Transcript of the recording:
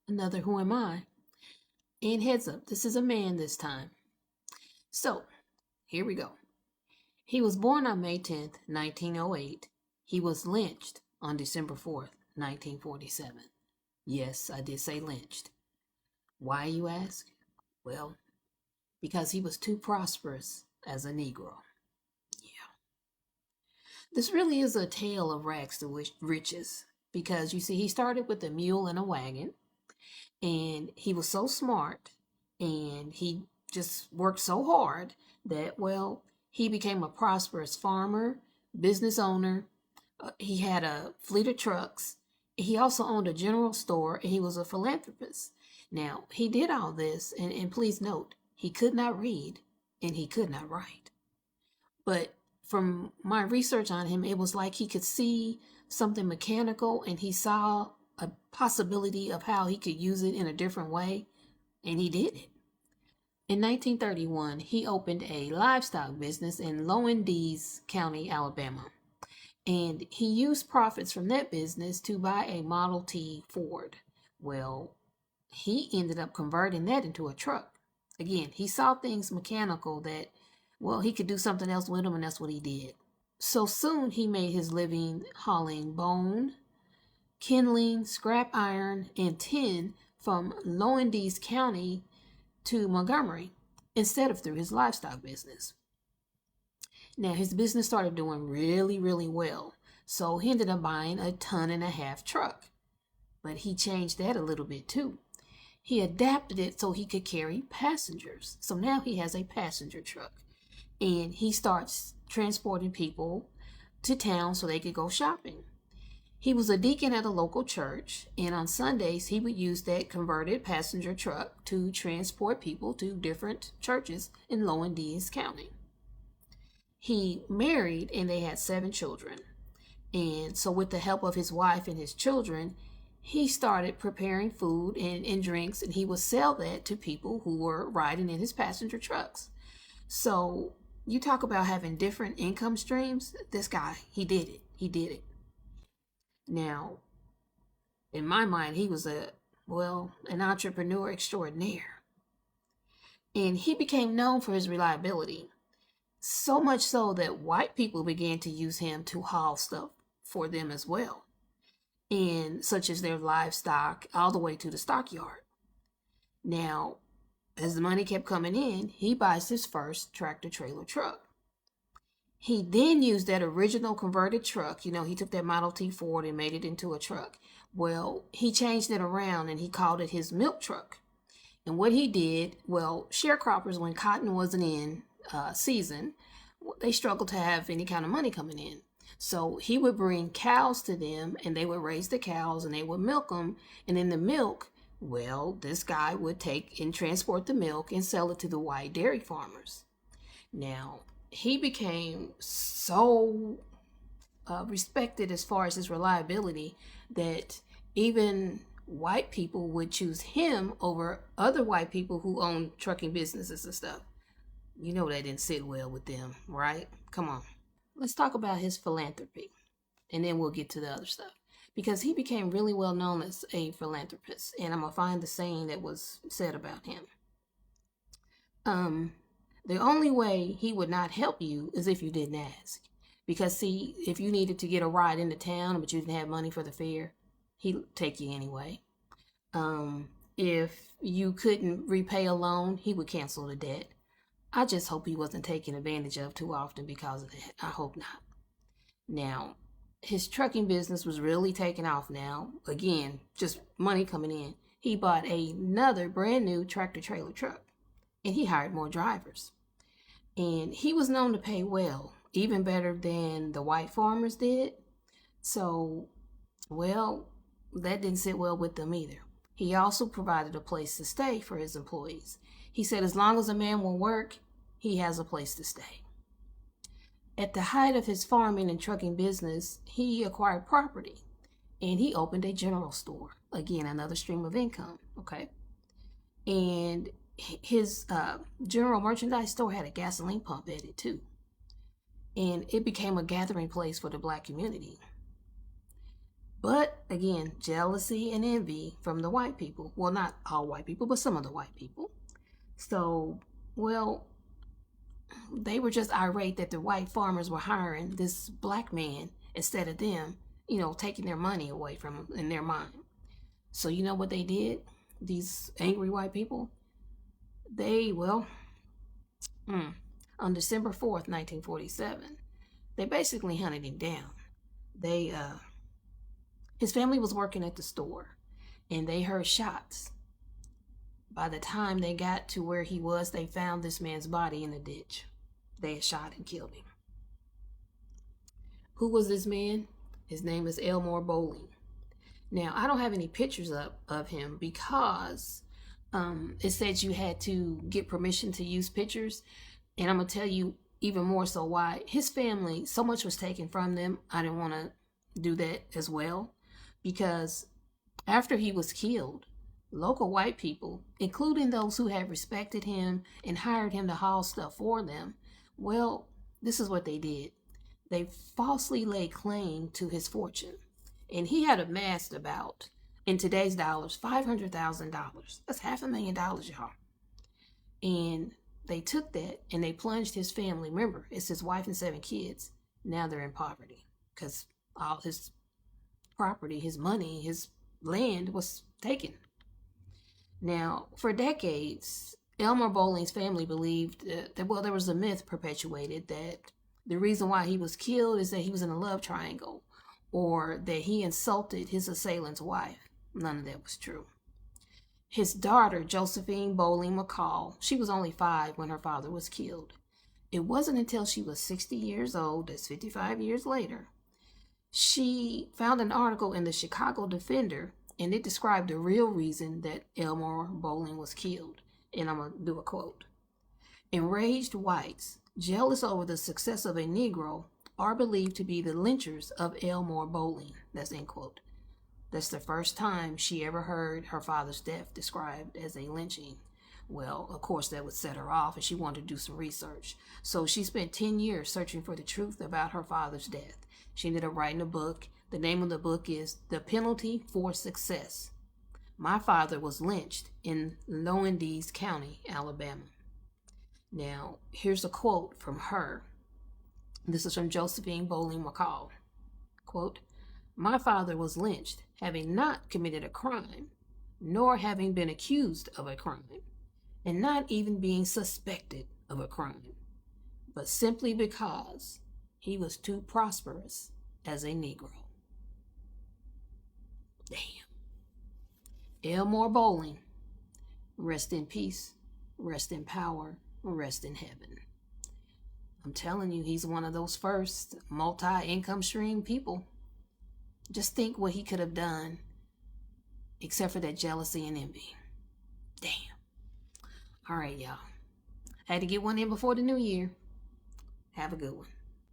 another Who Am I? And heads up, this is a man this time. So, here we go. He was born on May 10th, 1908. He was lynched on December 4th, 1947. Yes, I did say lynched. Why, you ask? Well, because he was too prosperous as a Negro. Yeah. This really is a tale of rags to riches because you see, he started with a mule and a wagon, and he was so smart and he just worked so hard that, well, he became a prosperous farmer, business owner. He had a fleet of trucks. He also owned a general store and he was a philanthropist. Now, he did all this, and please note, he could not read and he could not write. But from my research on him, it was like he could see something mechanical and he saw a possibility of how he could use it in a different way, and he did it. In 1931, he opened a livestock business in Lowndes County, Alabama, and he used profits from that business to buy a Model T Ford. Well, he ended up converting that into a truck. Again, he saw things mechanical that, well, he could do something else with them, and that's what he did. So soon he made his living hauling bone, kindling, scrap iron, and tin from Lowndes County to Montgomery instead of through his livestock business. Now, his business started doing really, really well, so he ended up buying a 1.5-ton truck. But he changed that a little bit too. He adapted it so he could carry passengers. So now he has a passenger truck, and he starts transporting people to town so they could go shopping. He was a deacon at a local church, and on Sundays he would use that converted passenger truck to transport people to different churches in Lowndes County. He married and they had 7 children. And so with the help of his wife and his children, he started preparing food and drinks, and he would sell that to people who were riding in his passenger trucks. So you talk about having different income streams. This guy, he did it. He did it. Now, in my mind, he was an entrepreneur extraordinaire. And he became known for his reliability. So much so that white people began to use him to haul stuff for them as well, and such as their livestock all the way to the stockyard. Now, as the money kept coming in, he buys his first tractor trailer truck. He then used that original converted truck. He took that Model T Ford and made it into a truck. Well, he changed it around and he called it his milk truck. And what he did, sharecroppers, when cotton wasn't in season, they struggled to have any kind of money coming in. So he would bring cows to them, and they would raise the cows and they would milk them. And in the milk, this guy would take and transport the milk and sell it to the white dairy farmers. Now, he became so respected as far as his reliability that even white people would choose him over other white people who own trucking businesses and stuff. That didn't sit well with them, right? Come on. Let's talk about his philanthropy, and then we'll get to the other stuff. Because he became really well known as a philanthropist, and I'm going to find the saying that was said about him. The only way he would not help you is if you didn't ask. Because, see, if you needed to get a ride into town but you didn't have money for the fare, he'd take you anyway. If you couldn't repay a loan, he would cancel the debt. I just hope he wasn't taken advantage of too often because of that. I hope not. Now, his trucking business was really taking off now. Again, just money coming in. He bought another brand new tractor trailer truck, and he hired more drivers. And he was known to pay well, even better than the white farmers did. So, that didn't sit well with them either. He also provided a place to stay for his employees. He said as long as a man will work, he has a place to stay. At the height of his farming and trucking business, he acquired property, and he opened a general store. Again, another stream of income, okay? And his general merchandise store had a gasoline pump at it too. And it became a gathering place for the black community. But again, jealousy and envy from the white people. Well, not all white people, but some of the white people. So, well, they were just irate that the white farmers were hiring this black man instead of them, taking their money away from them in their mind. So, you know what they did? These angry white people? They, well, on December 4th, 1947, they basically hunted him down. They, his family was working at the store and they heard shots. By the time they got to where he was, they found this man's body in a ditch. They had shot and killed him. Who was this man? His name is Elmore Bolling. Now, I don't have any pictures up of him because it said you had to get permission to use pictures. And I'm going to tell you even more so why. His family, so much was taken from them. I didn't want to do that as well. Because after he was killed, local white people, including those who had respected him and hired him to haul stuff for them, well, this is what they did. They falsely laid claim to his fortune. And he had amassed about, in today's dollars, $500,000. That's $500,000, y'all. And they took that and they plunged his family. Remember, it's his wife and 7 kids. Now they're in poverty because all his property, his money, his land was taken. Now, for decades, Elmore Bolling's family believed that, there was a myth perpetuated that the reason why he was killed is that he was in a love triangle or that he insulted his assailant's wife. None of that was true. His daughter, Josephine Bolling McCall, she was only 5 when her father was killed. It wasn't until she was 60 years old, that's 55 years later, she found an article in the Chicago Defender, and it described the real reason that Elmore Bolling was killed. And I'm going to do a quote. Enraged whites, jealous over the success of a Negro, are believed to be the lynchers of Elmore Bolling. That's end quote. That's the first time she ever heard her father's death described as a lynching. Well, of course, that would set her off, and she wanted to do some research. So she spent 10 years searching for the truth about her father's death. She ended up writing a book. The name of the book is The Penalty for Success. My father was lynched in Lowndes County, Alabama. Now, here's a quote from her. This is from Josephine Bolling McCall. Quote, "My father was lynched, having not committed a crime, nor having been accused of a crime, and not even being suspected of a crime, but simply because he was too prosperous as a Negro." Damn. Elmore Bolling, rest in peace, rest in power, rest in heaven. I'm telling you, he's one of those first multi-income stream people. Just think what he could have done, except for that jealousy and envy. Damn. All right, y'all. Had to get one in before the new year. Have a good one.